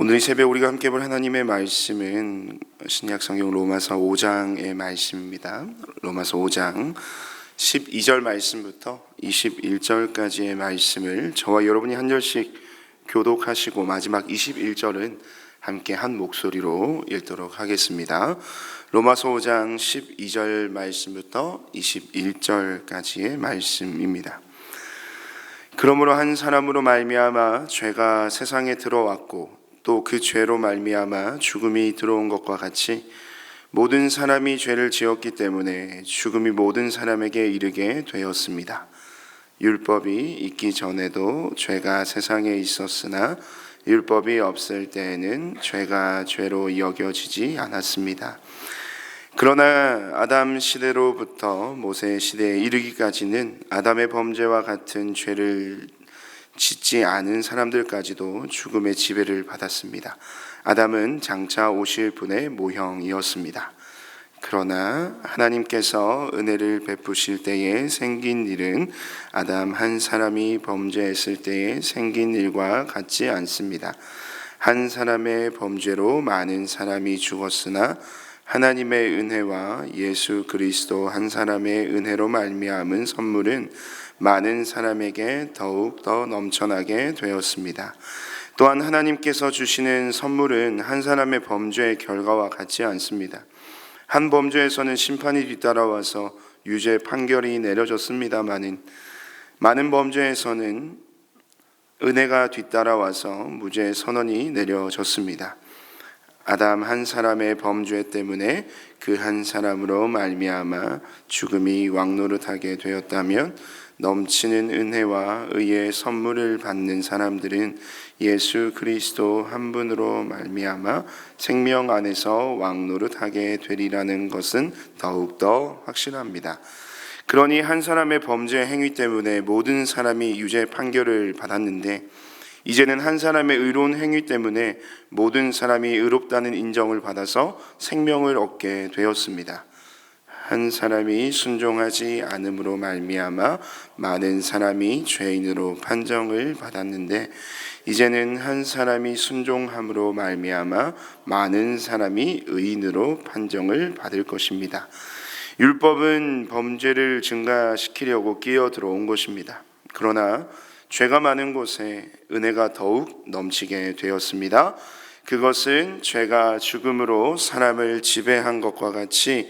오늘 이 새벽 우리가 함께 볼 하나님의 말씀은 신약성경 로마서 5장의 말씀입니다. 로마서 5장 12절 말씀부터 21절까지의 말씀을 저와 여러분이 한 절씩 교독하시고 마지막 21절은 함께 한 목소리로 읽도록 하겠습니다. 로마서 5장 12절 말씀부터 21절까지의 말씀입니다. 그러므로 한 사람으로 말미암아 죄가 세상에 들어왔고 또 그 죄로 말미암아 죽음이 들어온 것과 같이 모든 사람이 죄를 지었기 때문에 죽음이 모든 사람에게 이르게 되었습니다. 율법이 있기 전에도 죄가 세상에 있었으나 율법이 없을 때에는 죄가 죄로 여겨지지 않았습니다. 그러나 아담 시대로부터 모세 시대에 이르기까지는 아담의 범죄와 같은 죄를 짓지 않은 사람들까지도 죽음의 지배를 받았습니다. 아담은 장차 오실 분의 모형이었습니다. 그러나 하나님께서 은혜를 베푸실 때에 생긴 일은 아담 한 사람이 범죄했을 때에 생긴 일과 같지 않습니다. 한 사람의 범죄로 많은 사람이 죽었으나 하나님의 은혜와 예수 그리스도 한 사람의 은혜로 말미암은 선물은 많은 사람에게 더욱 더 넘쳐나게 되었습니다. 또한 하나님께서 주시는 선물은 한 사람의 범죄의 결과와 같지 않습니다. 한 범죄에서는 심판이 뒤따라와서 유죄 판결이 내려졌습니다마는 많은 범죄에서는 은혜가 뒤따라와서 무죄 선언이 내려졌습니다. 아담 한 사람의 범죄 때문에 그 한 사람으로 말미암아 죽음이 왕노릇하게 되었다면 넘치는 은혜와 의의 선물을 받는 사람들은 예수 그리스도 한 분으로 말미암아 생명 안에서 왕노릇하게 되리라는 것은 더욱더 확실합니다. 그러니 한 사람의 범죄 행위 때문에 모든 사람이 유죄 판결을 받았는데 이제는 한 사람의 의로운 행위 때문에 모든 사람이 의롭다는 인정을 받아서 생명을 얻게 되었습니다. 한 사람이 순종하지 않음으로 말미암아 많은 사람이 죄인으로 판정을 받았는데 이제는 한 사람이 순종함으로 말미암아 많은 사람이 의인으로 판정을 받을 것입니다. 율법은 범죄를 증가시키려고 끼어 들어온 것입니다. 그러나 죄가 많은 곳에 은혜가 더욱 넘치게 되었습니다. 그것은 죄가 죽음으로 사람을 지배한 것과 같이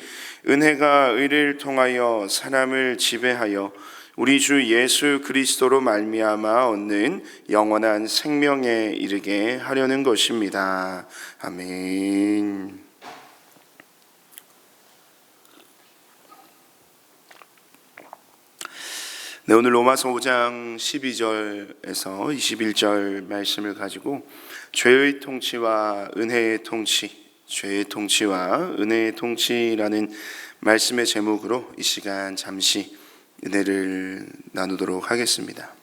은혜가 의를 통하여 사람을 지배하여 우리 주 예수 그리스도로 말미암아 얻는 영원한 생명에 이르게 하려는 것입니다. 아멘. 네, 오늘 로마서 5장 12절에서 21절 말씀을 가지고 죄의 통치와 은혜의 통치, 죄의 통치와 은혜의 통치라는 말씀의 제목으로 이 시간 잠시 은혜를 나누도록 하겠습니다.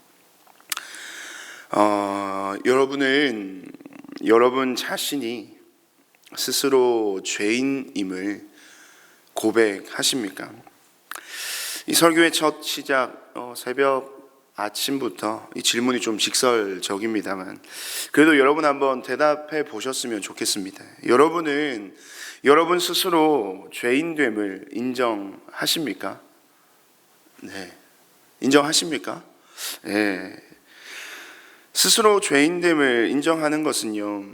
여러분은 여러분 자신이 스스로 죄인임을 고백하십니까? 이 설교의 첫 시작 새벽 아침부터 이 질문이 좀 직설적입니다만 그래도 여러분 한번 대답해 보셨으면 좋겠습니다. 여러분은 여러분 스스로 죄인됨을 인정하십니까? 네, 인정하십니까? 네. 스스로 죄인됨을 인정하는 것은요,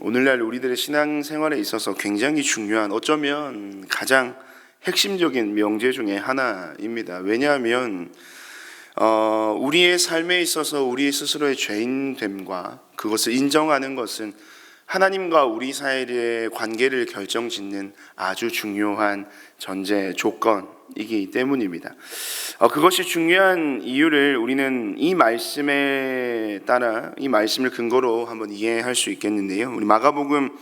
오늘날 우리들의 신앙생활에 있어서 굉장히 중요한, 어쩌면 가장 핵심적인 명제 중에 하나입니다. 왜냐하면 우리의 삶에 있어서 우리 스스로의 죄인됨과 그것을 인정하는 것은 하나님과 우리 사이의 관계를 결정짓는 아주 중요한 전제 조건이기 때문입니다. 그것이 중요한 이유를 우리는 이 말씀에 따라 이 말씀을 근거로 한번 이해할 수 있겠는데요. 우리 마가복음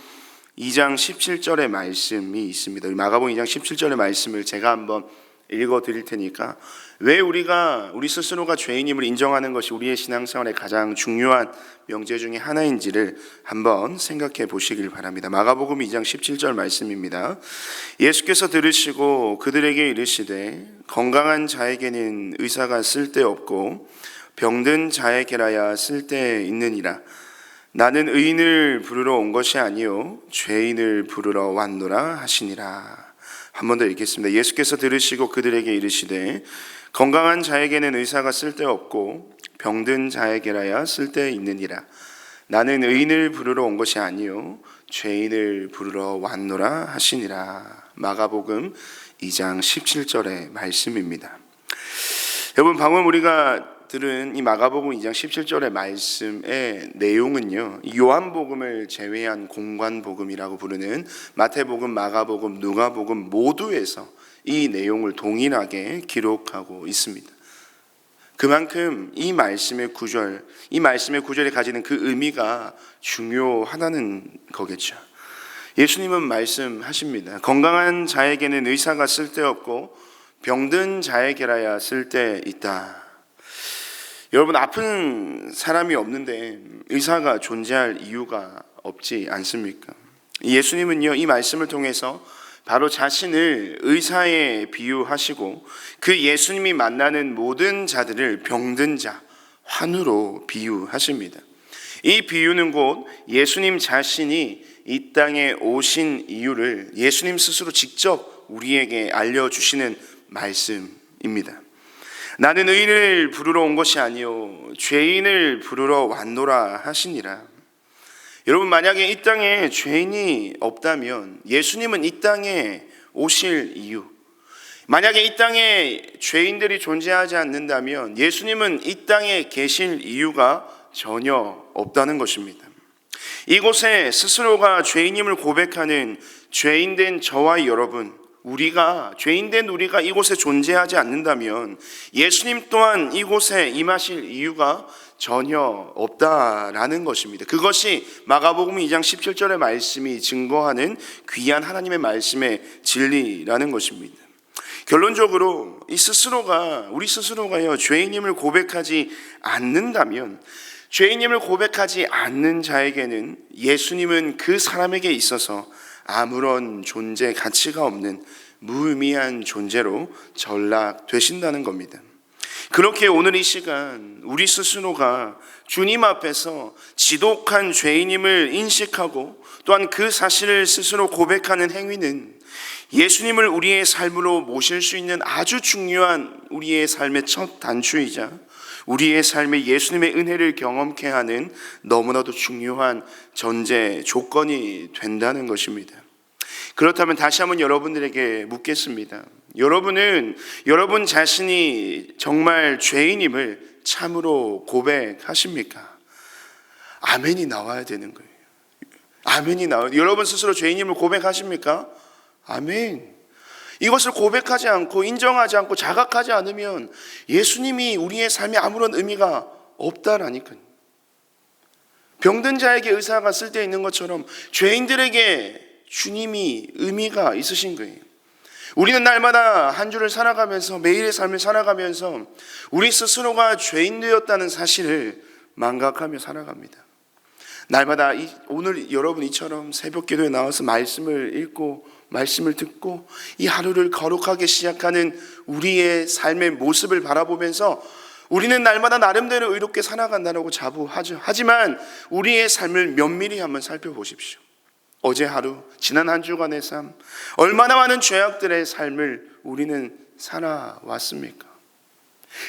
2장 17절의 말씀이 있습니다. 마가복음 2장 17절의 말씀을 제가 한번 읽어 드릴 테니까 왜 우리 스스로가 죄인임을 인정하는 것이 우리의 신앙생활의 가장 중요한 명제 중에 하나인지를 한번 생각해 보시길 바랍니다. 마가복음 2장 17절 말씀입니다. 예수께서 들으시고 그들에게 이르시되 건강한 자에게는 의사가 쓸데없고 병든 자에게라야 쓸데있느니라. 나는 의인을 부르러 온 것이 아니요 죄인을 부르러 왔노라 하시니라. 한 번 더 읽겠습니다. 예수께서 들으시고 그들에게 이르시되 건강한 자에게는 의사가 쓸데없고 병든 자에게라야 쓸데있느니라. 나는 의인을 부르러 온 것이 아니요 죄인을 부르러 왔노라 하시니라. 마가복음 2장 17절의 말씀입니다. 여러분, 방금 우리가 들은 이 마가복음 2장 17절의 말씀의 내용은요, 요한복음을 제외한 공관복음이라고 부르는 마태복음, 마가복음, 누가복음 모두에서 이 내용을 동일하게 기록하고 있습니다. 그만큼 이 말씀의 구절이 가지는 그 의미가 중요하다는 거겠죠. 예수님은 말씀하십니다. 건강한 자에게는 의사가 쓸데없고 병든 자에게라야 쓸데있다. 여러분, 아픈 사람이 없는데 의사가 존재할 이유가 없지 않습니까? 예수님은요, 이 말씀을 통해서 바로 자신을 의사에 비유하시고 그 예수님이 만나는 모든 자들을 병든 자, 환우로 비유하십니다. 이 비유는 곧 예수님 자신이 이 땅에 오신 이유를 예수님 스스로 직접 우리에게 알려주시는 말씀입니다. 나는 의인을 부르러 온 것이 아니요 죄인을 부르러 왔노라 하시니라. 여러분, 만약에 이 땅에 죄인이 없다면 예수님은 이 땅에 오실 이유, 만약에 이 땅에 죄인들이 존재하지 않는다면 예수님은 이 땅에 계실 이유가 전혀 없다는 것입니다. 이곳에 스스로가 죄인임을 고백하는 죄인된 저와 여러분, 죄인된 우리가 이곳에 존재하지 않는다면 예수님 또한 이곳에 임하실 이유가 전혀 없다라는 것입니다. 그것이 마가복음 2장 17절의 말씀이 증거하는 귀한 하나님의 말씀의 진리라는 것입니다. 결론적으로 우리 스스로가요, 죄인임을 고백하지 않는다면, 죄인임을 고백하지 않는 자에게는 예수님은 그 사람에게 있어서 아무런 존재 가치가 없는 무의미한 존재로 전락되신다는 겁니다. 그렇게 오늘 이 시간 우리 스스로가 주님 앞에서 지독한 죄인임을 인식하고 또한 그 사실을 스스로 고백하는 행위는 예수님을 우리의 삶으로 모실 수 있는 아주 중요한 우리의 삶의 첫 단추이자 우리의 삶에 예수님의 은혜를 경험케 하는 너무나도 중요한 전제 조건이 된다는 것입니다. 그렇다면 다시 한번 여러분들에게 묻겠습니다. 여러분은 여러분 자신이 정말 죄인임을 참으로 고백하십니까? 아멘이 나와야 되는 거예요. 아멘이 나와요. 여러분 스스로 죄인임을 고백하십니까? 아멘. 이것을 고백하지 않고 인정하지 않고 자각하지 않으면 예수님이 우리의 삶에 아무런 의미가 없다라니까요. 병든 자에게 의사가 쓸데있는 것처럼 죄인들에게 주님이 의미가 있으신 거예요. 우리는 날마다 한 주를 살아가면서, 매일의 삶을 살아가면서 우리 스스로가 죄인 되었다는 사실을 망각하며 살아갑니다. 날마다 오늘 여러분 이처럼 새벽 기도에 나와서 말씀을 읽고 말씀을 듣고 이 하루를 거룩하게 시작하는 우리의 삶의 모습을 바라보면서 우리는 날마다 나름대로 의롭게 살아간다고 자부하죠. 하지만 우리의 삶을 면밀히 한번 살펴보십시오. 어제 하루, 지난 한 주간의 삶, 얼마나 많은 죄악들의 삶을 우리는 살아왔습니까?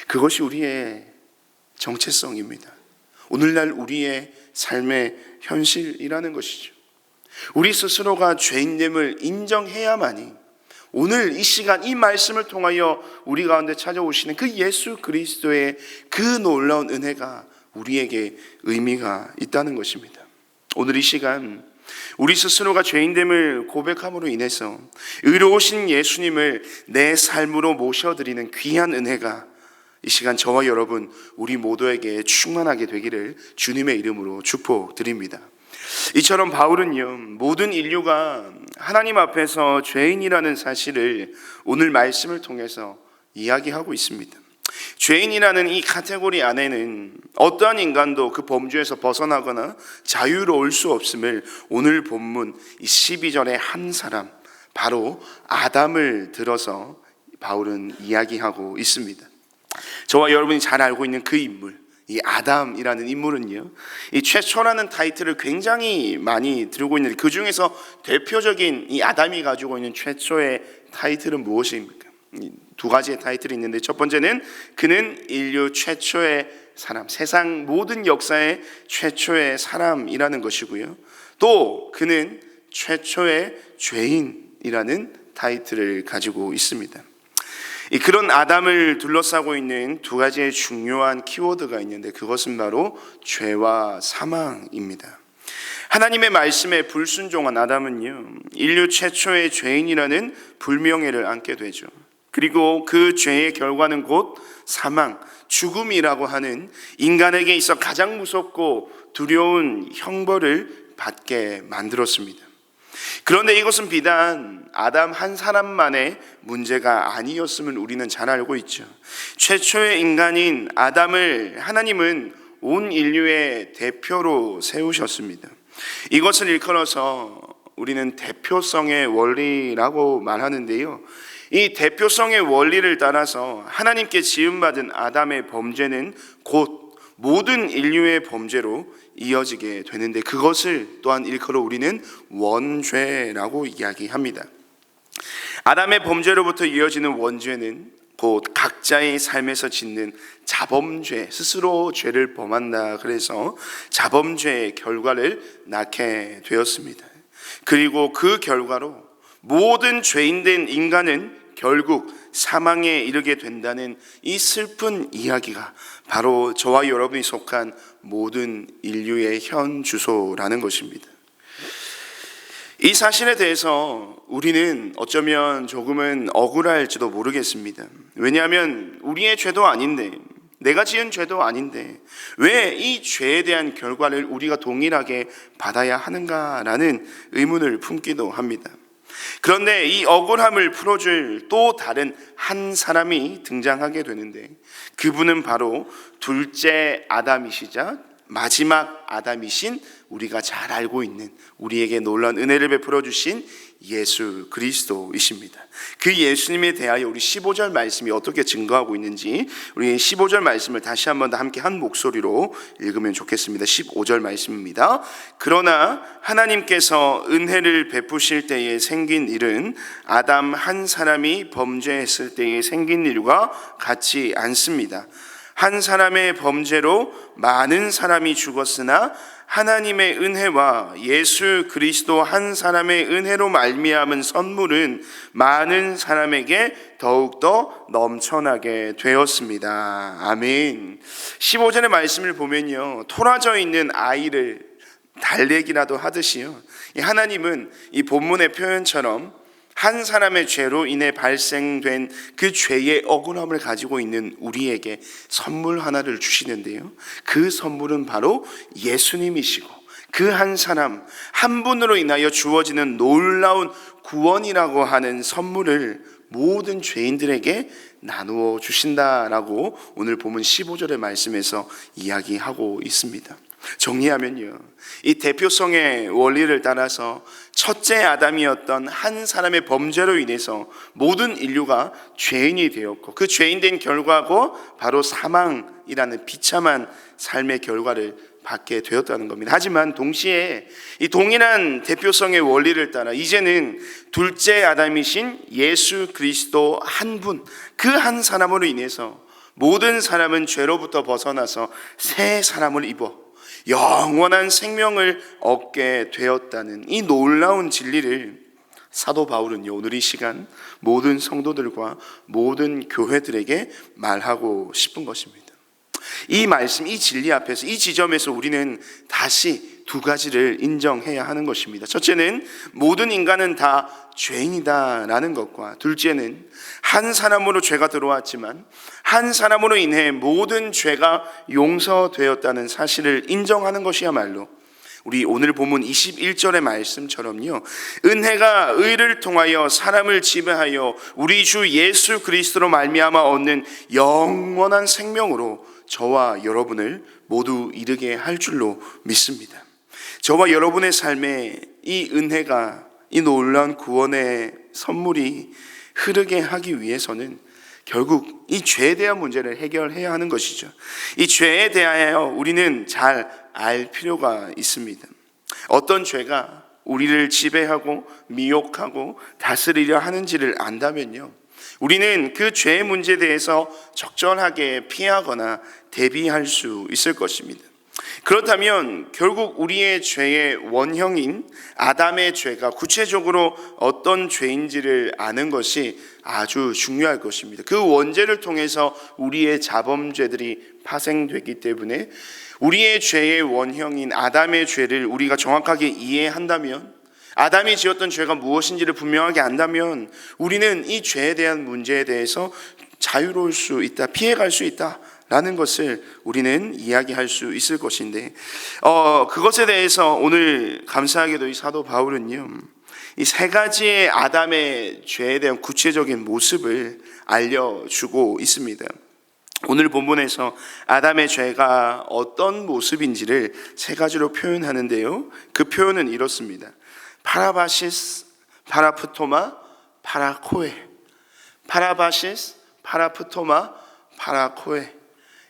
그것이 우리의 정체성입니다. 오늘날 우리의 삶의 현실이라는 것이죠. 우리 스스로가 죄인됨을 인정해야만이 오늘 이 시간 이 말씀을 통하여 우리 가운데 찾아오시는 그 예수 그리스도의 그 놀라운 은혜가 우리에게 의미가 있다는 것입니다. 오늘 이 시간 우리 스스로가 죄인됨을 고백함으로 인해서 의로우신 예수님을 내 삶으로 모셔드리는 귀한 은혜가 이 시간 저와 여러분 우리 모두에게 충만하게 되기를 주님의 이름으로 축복드립니다. 이처럼 바울은요, 모든 인류가 하나님 앞에서 죄인이라는 사실을 오늘 말씀을 통해서 이야기하고 있습니다. 죄인이라는 이 카테고리 안에는 어떠한 인간도 그 범주에서 벗어나거나 자유로울 수 없음을 오늘 본문 12절의 한 사람, 바로 아담을 들어서 바울은 이야기하고 있습니다. 저와 여러분이 잘 알고 있는 그 인물, 이 아담이라는 인물은요, 이 최초라는 타이틀을 굉장히 많이 들고 있는데 그 중에서 대표적인 이 아담이 가지고 있는 최초의 타이틀은 무엇입니까? 두 가지의 타이틀이 있는데 첫 번째는 그는 인류 최초의 사람, 세상 모든 역사의 최초의 사람이라는 것이고요. 또 그는 최초의 죄인이라는 타이틀을 가지고 있습니다. 그런 아담을 둘러싸고 있는 두 가지의 중요한 키워드가 있는데 그것은 바로 죄와 사망입니다. 하나님의 말씀에 불순종한 아담은요, 인류 최초의 죄인이라는 불명예를 안게 되죠. 그리고 그 죄의 결과는 곧 사망, 죽음이라고 하는 인간에게 있어 가장 무섭고 두려운 형벌을 받게 만들었습니다. 그런데 이것은 비단 아담 한 사람만의 문제가 아니었음을 우리는 잘 알고 있죠. 최초의 인간인 아담을 하나님은 온 인류의 대표로 세우셨습니다. 이것을 일컬어서 우리는 대표성의 원리라고 말하는데요, 이 대표성의 원리를 따라서 하나님께 지음받은 아담의 범죄는 곧 모든 인류의 범죄로 이어지게 되는데 그것을 또한 일컬어 우리는 원죄라고 이야기합니다. 아담의 범죄로부터 이어지는 원죄는 곧 각자의 삶에서 짓는 자범죄, 스스로 죄를 범한다 그래서 자범죄의 결과를 낳게 되었습니다. 그리고 그 결과로 모든 죄인된 인간은 결국 사망에 이르게 된다는 이 슬픈 이야기가 바로 저와 여러분이 속한 모든 인류의 현 주소라는 것입니다. 이 사실에 대해서 우리는 어쩌면 조금은 억울할지도 모르겠습니다. 왜냐하면 우리의 죄도 아닌데, 내가 지은 죄도 아닌데 왜 이 죄에 대한 결과를 우리가 동일하게 받아야 하는가라는 의문을 품기도 합니다. 그런데 이 억울함을 풀어줄 또 다른 한 사람이 등장하게 되는데 그분은 바로 둘째 아담이시자 마지막 아담이신 우리가 잘 알고 있는 우리에게 놀라운 은혜를 베풀어 주신 예수 그리스도이십니다. 그 예수님에 대하여 우리 15절 말씀이 어떻게 증거하고 있는지 우리 15절 말씀을 다시 한번 더 함께 한 목소리로 읽으면 좋겠습니다. 15절 말씀입니다. 그러나 하나님께서 은혜를 베푸실 때에 생긴 일은 아담 한 사람이 범죄했을 때에 생긴 일과 같지 않습니다. 한 사람의 범죄로 많은 사람이 죽었으나 하나님의 은혜와 예수 그리스도 한 사람의 은혜로 말미암은 선물은 많은 사람에게 더욱더 넘쳐나게 되었습니다. 아멘. 15절의 말씀을 보면요, 토라져 있는 아이를 달래기라도 하듯이요, 하나님은 이 본문의 표현처럼 한 사람의 죄로 인해 발생된 그 죄의 억울함을 가지고 있는 우리에게 선물 하나를 주시는데요, 그 선물은 바로 예수님이시고 그 한 사람 한 분으로 인하여 주어지는 놀라운 구원이라고 하는 선물을 모든 죄인들에게 나누어 주신다라고 오늘 본문 15절의 말씀에서 이야기하고 있습니다. 정리하면요, 이 대표성의 원리를 따라서 첫째 아담이었던 한 사람의 범죄로 인해서 모든 인류가 죄인이 되었고 그 죄인된 결과고 바로 사망이라는 비참한 삶의 결과를 받게 되었다는 겁니다. 하지만 동시에 이 동일한 대표성의 원리를 따라 이제는 둘째 아담이신 예수 그리스도 한 분, 그 한 사람으로 인해서 모든 사람은 죄로부터 벗어나서 새 사람을 입어 영원한 생명을 얻게 되었다는 이 놀라운 진리를 사도 바울은요, 오늘 이 시간 모든 성도들과 모든 교회들에게 말하고 싶은 것입니다. 이 말씀, 이 진리 앞에서, 이 지점에서 우리는 다시 두 가지를 인정해야 하는 것입니다. 첫째는 모든 인간은 다 죄인이다라는 것과 둘째는 한 사람으로 죄가 들어왔지만 한 사람으로 인해 모든 죄가 용서되었다는 사실을 인정하는 것이야말로 우리 오늘 본문 21절의 말씀처럼요, 은혜가 의를 통하여 사람을 지배하여 우리 주 예수 그리스도로 말미암아 얻는 영원한 생명으로 저와 여러분을 모두 이르게 할 줄로 믿습니다. 저와 여러분의 삶에 이 은혜가, 이 놀라운 구원의 선물이 흐르게 하기 위해서는 결국 이 죄에 대한 문제를 해결해야 하는 것이죠. 이 죄에 대하여 우리는 잘 알 필요가 있습니다. 어떤 죄가 우리를 지배하고 미혹하고 다스리려 하는지를 안다면요, 우리는 그 죄의 문제에 대해서 적절하게 피하거나 대비할 수 있을 것입니다. 그렇다면 결국 우리의 죄의 원형인 아담의 죄가 구체적으로 어떤 죄인지를 아는 것이 아주 중요할 것입니다. 그 원죄를 통해서 우리의 자범죄들이 파생되기 때문에 우리의 죄의 원형인 아담의 죄를 우리가 정확하게 이해한다면, 아담이 지었던 죄가 무엇인지를 분명하게 안다면 우리는 이 죄에 대한 문제에 대해서 자유로울 수 있다, 피해갈 수 있다 라는 것을 우리는 이야기할 수 있을 것인데, 그것에 대해서 오늘 감사하게도 이 사도 바울은요, 이 세 가지의 아담의 죄에 대한 구체적인 모습을 알려주고 있습니다. 오늘 본문에서 아담의 죄가 어떤 모습인지를 세 가지로 표현하는데요, 그 표현은 이렇습니다. 파라바시스, 파라프토마, 파라코에. 파라바시스, 파라프토마, 파라코에.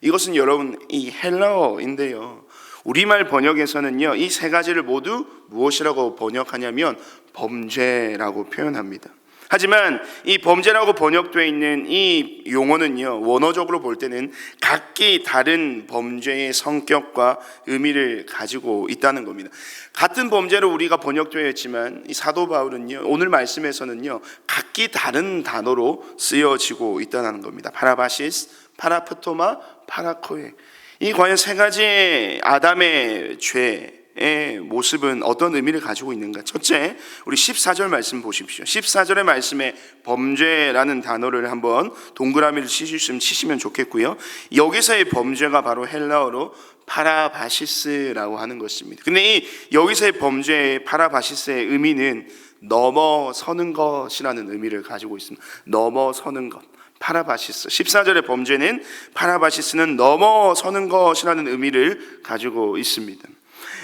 이것은 여러분 이 헬라어인데요, 우리말 번역에서는요 이 세 가지를 모두 무엇이라고 번역하냐면 범죄라고 표현합니다. 하지만 이 범죄라고 번역되어 있는 이 용어는요, 원어적으로 볼 때는 각기 다른 범죄의 성격과 의미를 가지고 있다는 겁니다. 같은 범죄로 우리가 번역되어 있지만 이 사도 바울은요, 오늘 말씀에서는요 각기 다른 단어로 쓰여지고 있다는 겁니다. 파라바시스, 파라프토마, 파라코에. 이 과연 세 가지의 아담의 죄의 모습은 어떤 의미를 가지고 있는가? 첫째, 우리 14절 말씀 보십시오. 14절의 말씀에 범죄라는 단어를 한번 동그라미를 치시면 좋겠고요. 여기서의 범죄가 바로 헬라어로 파라바시스라고 하는 것입니다. 근데 여기서의 범죄의 파라바시스의 의미는 넘어서는 것이라는 의미를 가지고 있습니다. 넘어서는 것. 파라바시스. 14절의 범죄는 파라바시스는 넘어서는 것이라는 의미를 가지고 있습니다.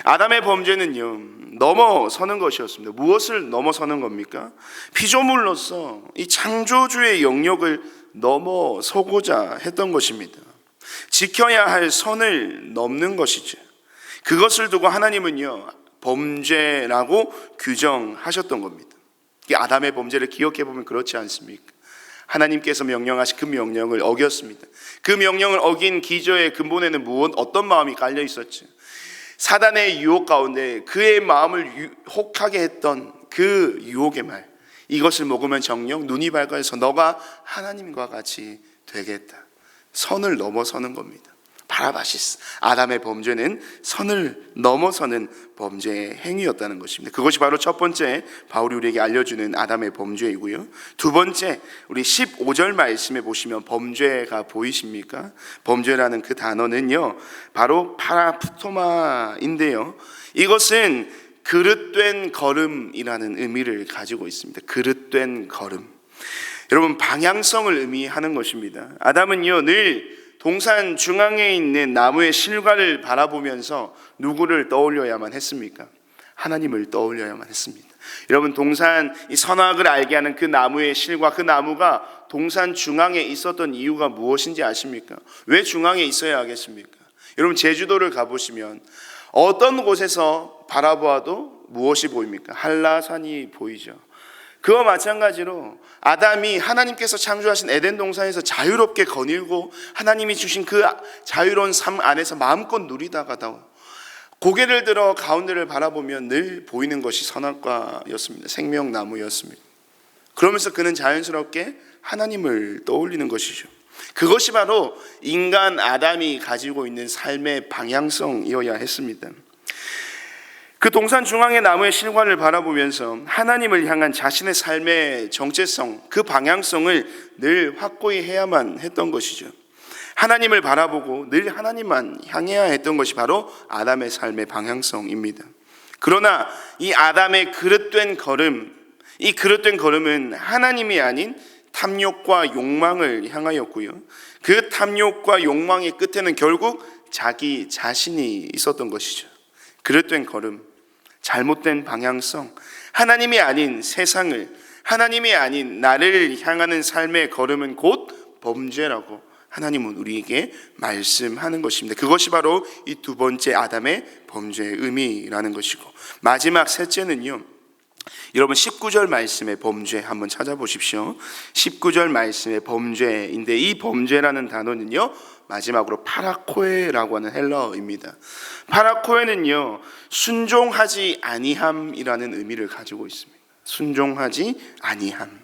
아담의 범죄는요, 넘어서는 것이었습니다. 무엇을 넘어서는 겁니까? 피조물로서 이 창조주의 영역을 넘어서고자 했던 것입니다. 지켜야 할 선을 넘는 것이죠. 그것을 두고 하나님은요 범죄라고 규정하셨던 겁니다. 이 아담의 범죄를 기억해 보면 그렇지 않습니까? 하나님께서 명령하신 그 명령을 어겼습니다. 그 명령을 어긴 기저의 근본에는 어떤 마음이 깔려 있었죠? 사단의 유혹 가운데 그의 마음을 혹하게 했던 그 유혹의 말, 이것을 먹으면 정녕 눈이 밝아서 너가 하나님과 같이 되겠다. 선을 넘어서는 겁니다. 파라바시스. 아담의 범죄는 선을 넘어서는 범죄의 행위였다는 것입니다. 그것이 바로 첫 번째 바울이 우리에게 알려주는 아담의 범죄이고요. 두 번째, 우리 15절 말씀에 보시면 범죄가 보이십니까? 범죄라는 그 단어는요 바로 파라프토마인데요, 이것은 그릇된 걸음이라는 의미를 가지고 있습니다. 그릇된 걸음. 여러분, 방향성을 의미하는 것입니다. 아담은요 늘 동산 중앙에 있는 나무의 실과를 바라보면서 누구를 떠올려야만 했습니까? 하나님을 떠올려야만 했습니다. 여러분, 동산 이 선악을 알게 하는 그 나무의 실과, 그 나무가 동산 중앙에 있었던 이유가 무엇인지 아십니까? 왜 중앙에 있어야 하겠습니까? 여러분, 제주도를 가보시면 어떤 곳에서 바라보아도 무엇이 보입니까? 한라산이 보이죠. 그와 마찬가지로 아담이 하나님께서 창조하신 에덴 동산에서 자유롭게 거닐고 하나님이 주신 그 자유로운 삶 안에서 마음껏 누리다가도 고개를 들어 가운데를 바라보면 늘 보이는 것이 선악과였습니다. 생명나무였습니다. 그러면서 그는 자연스럽게 하나님을 떠올리는 것이죠. 그것이 바로 인간 아담이 가지고 있는 삶의 방향성이어야 했습니다. 그 동산 중앙의 나무의 실과를 바라보면서 하나님을 향한 자신의 삶의 정체성, 그 방향성을 늘 확고히 해야만 했던 것이죠. 하나님을 바라보고 늘 하나님만 향해야 했던 것이 바로 아담의 삶의 방향성입니다. 그러나 이 아담의 그릇된 걸음, 이 그릇된 걸음은 하나님이 아닌 탐욕과 욕망을 향하였고요, 그 탐욕과 욕망의 끝에는 결국 자기 자신이 있었던 것이죠. 그릇된 걸음, 잘못된 방향성, 하나님이 아닌 세상을, 하나님이 아닌 나를 향하는 삶의 걸음은 곧 범죄라고 하나님은 우리에게 말씀하는 것입니다. 그것이 바로 이 두 번째 아담의 범죄의 의미라는 것이고, 마지막 셋째는요, 여러분 19절 말씀의 범죄 한번 찾아보십시오. 19절 말씀의 범죄인데, 이 범죄라는 단어는요 마지막으로 파라코에라고 하는 헬라어입니다. 파라코에는요 순종하지 아니함이라는 의미를 가지고 있습니다. 순종하지 아니함.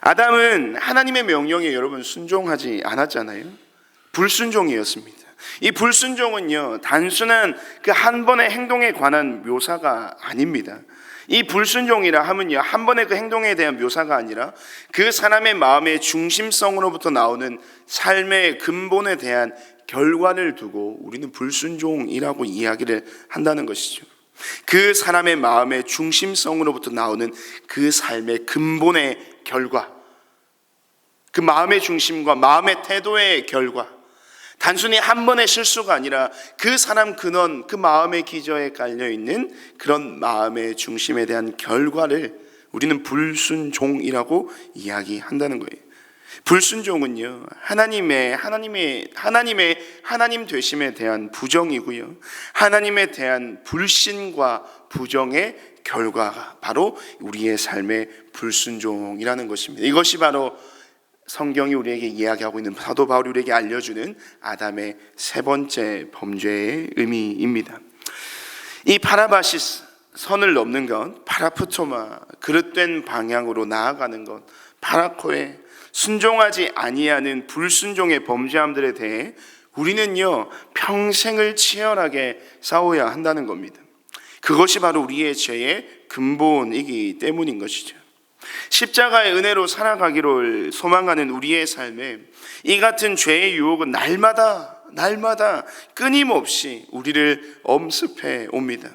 아담은 하나님의 명령에 여러분 순종하지 않았잖아요. 불순종이었습니다. 이 불순종은요 단순한 그 한 번의 행동에 관한 묘사가 아닙니다. 이 불순종이라 하면요 한 번의 그 행동에 대한 묘사가 아니라 그 사람의 마음의 중심성으로부터 나오는 삶의 근본에 대한 결과를 두고 우리는 불순종이라고 이야기를 한다는 것이죠. 그 사람의 마음의 중심성으로부터 나오는 그 삶의 근본의 결과, 그 마음의 중심과 마음의 태도의 결과, 단순히 한 번의 실수가 아니라 그 사람 근원, 그 마음의 기저에 깔려있는 그런 마음의 중심에 대한 결과를 우리는 불순종이라고 이야기한다는 거예요. 불순종은요 하나님의 하나님 되심에 대한 부정이고요, 하나님에 대한 불신과 부정의 결과가 바로 우리의 삶의 불순종이라는 것입니다. 이것이 바로 성경이 우리에게 이야기하고 있는, 사도 바울이 우리에게 알려주는 아담의 세 번째 범죄의 의미입니다. 이 파라바시스, 선을 넘는 것, 파라푸토마, 그릇된 방향으로 나아가는 것, 파라코에, 순종하지 아니하는 불순종의 범죄함들에 대해 우리는요 평생을 치열하게 싸워야 한다는 겁니다. 그것이 바로 우리의 죄의 근본이기 때문인 것이죠. 십자가의 은혜로 살아가기를 소망하는 우리의 삶에 이 같은 죄의 유혹은 날마다 끊임없이 우리를 엄습해 옵니다.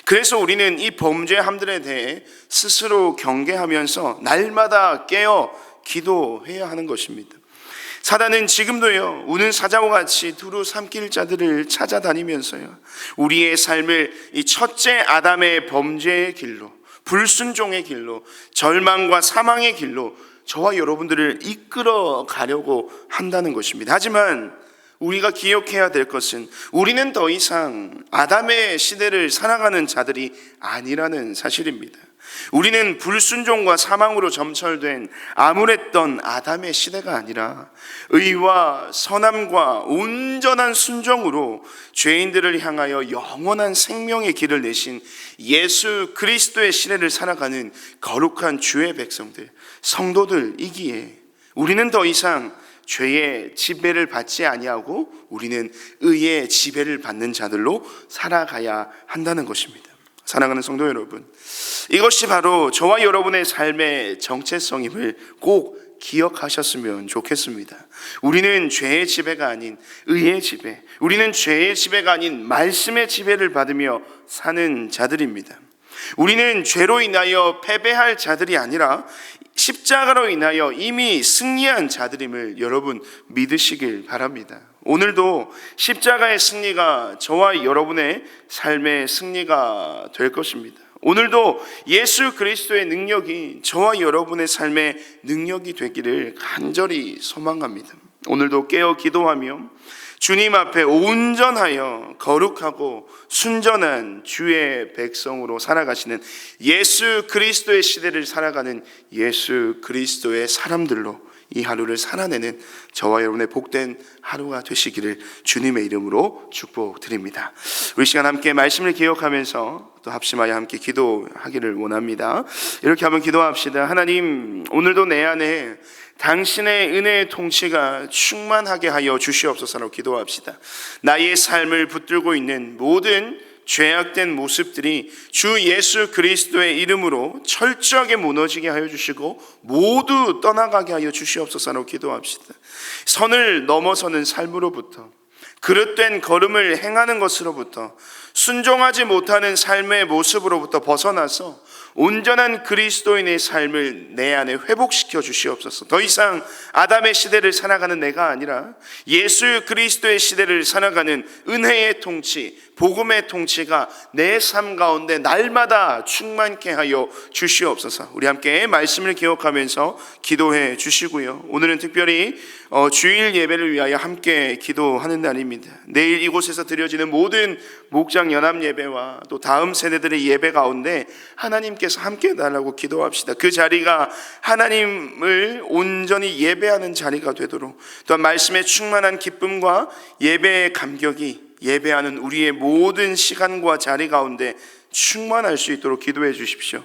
그래서 우리는 이 범죄함들에 대해 스스로 경계하면서 날마다 깨어 기도해야 하는 것입니다. 사단은 지금도요 우는 사자와 같이 두루 삼킬 자들을 찾아다니면서요 우리의 삶을 이 첫째 아담의 범죄의 길로, 불순종의 길로, 절망과 사망의 길로 저와 여러분들을 이끌어 가려고 한다는 것입니다. 하지만 우리가 기억해야 될 것은 우리는 더 이상 아담의 시대를 살아가는 자들이 아니라는 사실입니다. 우리는 불순종과 사망으로 점철된 암울했던 아담의 시대가 아니라 의와 선함과 온전한 순종으로 죄인들을 향하여 영원한 생명의 길을 내신 예수 그리스도의 시대를 살아가는 거룩한 주의 백성들, 성도들이기에 우리는 더 이상 죄의 지배를 받지 아니하고 우리는 의의 지배를 받는 자들로 살아가야 한다는 것입니다. 사랑하는 성도 여러분, 이것이 바로 저와 여러분의 삶의 정체성임을 꼭 기억하셨으면 좋겠습니다. 우리는 죄의 지배가 아닌 의의 지배, 우리는 죄의 지배가 아닌 말씀의 지배를 받으며 사는 자들입니다. 우리는 죄로 인하여 패배할 자들이 아니라 십자가로 인하여 이미 승리한 자들임을 여러분 믿으시길 바랍니다. 오늘도 십자가의 승리가 저와 여러분의 삶의 승리가 될 것입니다. 오늘도 예수 그리스도의 능력이 저와 여러분의 삶의 능력이 되기를 간절히 소망합니다. 오늘도 깨어 기도하며 주님 앞에 온전하여 거룩하고 순전한 주의 백성으로 살아가시는 예수 그리스도의 시대를 살아가는 예수 그리스도의 사람들로 이 하루를 살아내는 저와 여러분의 복된 하루가 되시기를 주님의 이름으로 축복드립니다. 우리 시간 함께 말씀을 기억하면서 또 합심하여 함께 기도하기를 원합니다. 이렇게 한번 기도합시다. 하나님, 오늘도 내 안에 당신의 은혜의 통치가 충만하게 하여 주시옵소서라고 기도합시다. 나의 삶을 붙들고 있는 모든 죄악된 모습들이 주 예수 그리스도의 이름으로 철저하게 무너지게 하여 주시고 모두 떠나가게 하여 주시옵소서라고 기도합시다. 선을 넘어서는 삶으로부터, 그릇된 걸음을 행하는 것으로부터, 순종하지 못하는 삶의 모습으로부터 벗어나서 온전한 그리스도인의 삶을 내 안에 회복시켜 주시옵소서. 더 이상 아담의 시대를 살아가는 내가 아니라 예수 그리스도의 시대를 살아가는 은혜의 통치, 복음의 통치가 내 삶 가운데 날마다 충만케 하여 주시옵소서. 우리 함께 말씀을 기억하면서 기도해 주시고요. 오늘은 특별히 주일 예배를 위하여 함께 기도하는 날입니다. 내일 이곳에서 드려지는 모든 목장 연합 예배와 또 다음 세대들의 예배 가운데 하나님께서 함께 해달라고 기도합시다. 그 자리가 하나님을 온전히 예배하는 자리가 되도록, 또한 말씀의 충만한 기쁨과 예배의 감격이 예배하는 우리의 모든 시간과 자리 가운데 충만할 수 있도록 기도해 주십시오.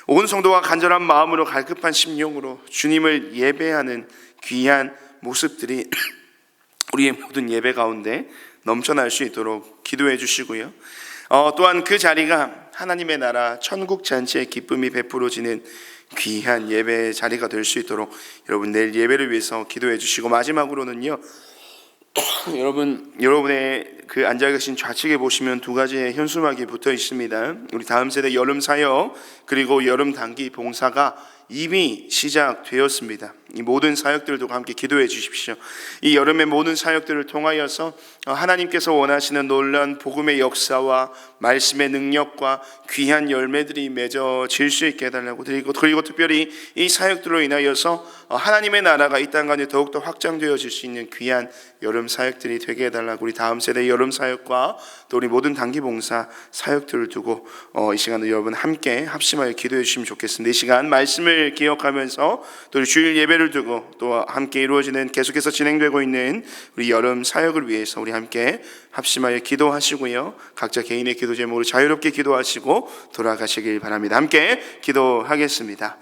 온 성도가 간절한 마음으로 갈급한 심령으로 주님을 예배하는 귀한 모습들이 우리의 모든 예배 가운데 넘쳐날 수 있도록 기도해 주시고요. 또한 그 자리가 하나님의 나라 천국 잔치의 기쁨이 베풀어지는 귀한 예배의 자리가 될 수 있도록 여러분 내일 예배를 위해서 기도해 주시고, 마지막으로는요, 여러분의 그 앉아 계신 좌측에 보시면 두 가지의 현수막이 붙어 있습니다. 우리 다음 세대 여름 사역 그리고 여름 단기 봉사가 이미 시작되었습니다. 이 모든 사역들도 함께 기도해 주십시오. 이 여름의 모든 사역들을 통하여서 하나님께서 원하시는 놀라운 복음의 역사와 말씀의 능력과 귀한 열매들이 맺어질 수 있게 해달라고 드리고, 그리고 특별히 이 사역들로 인하여서 하나님의 나라가 이 땅 가운데 더욱더 확장되어질 수 있는 귀한 여름 사역들이 되게 해달라고, 우리 다음 세대 여름 사역과 또 우리 모든 단기 봉사 사역들을 두고 이 시간에 여러분 함께 합심하여 기도해 주시면 좋겠습니다. 이 시간 말씀을 기억하면서 또 우리 주일 예배를 두고 또 함께 이루어지는 계속해서 진행되고 있는 우리 여름 사역을 위해서 우리 함께 합심하여 기도하시고요, 각자 개인의 기도 제목으로 자유롭게 기도하시고 돌아가시길 바랍니다. 함께 기도하겠습니다.